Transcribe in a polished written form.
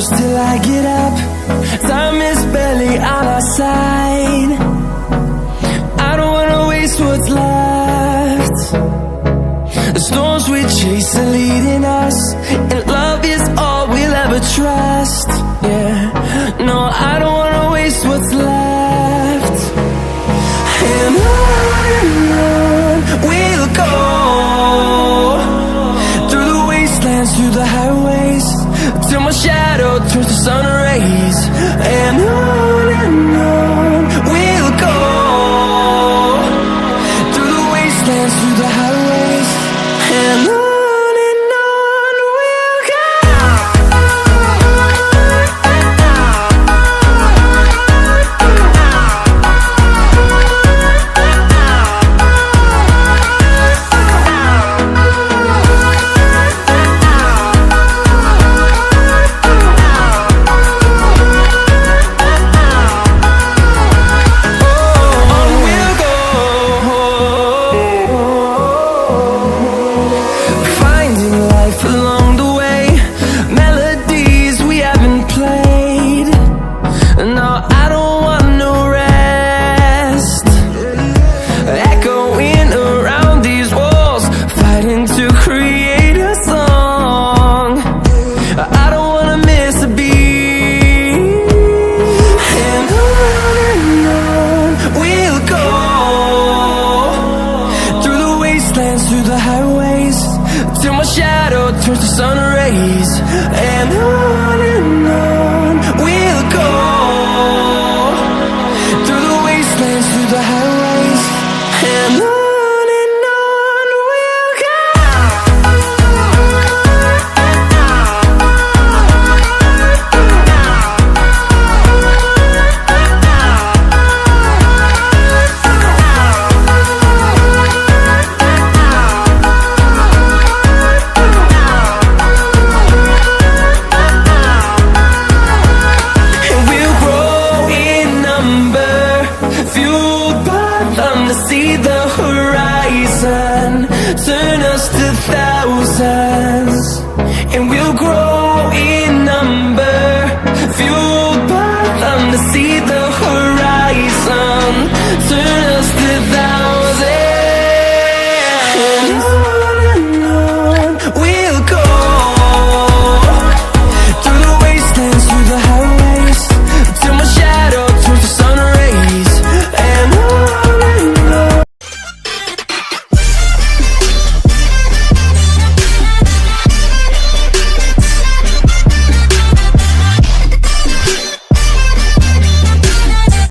close till I get up. Time is barely on our side. I don't wanna waste what's left. The storms we chase are leading us, and love is all we'll ever trust. Yeah, no, I don't wanna waste what's left. And on we'll go, through the wastelands, through the highways, till my shadow turns to sun rays. And on we'll go, through the wastelands, through the highways, and on we'll go. Through the highways, till my shadow turns to sun rays. And on we'll go, through the wastelands, through the highways, and on we'll go. To see the horizon turn us to thousands.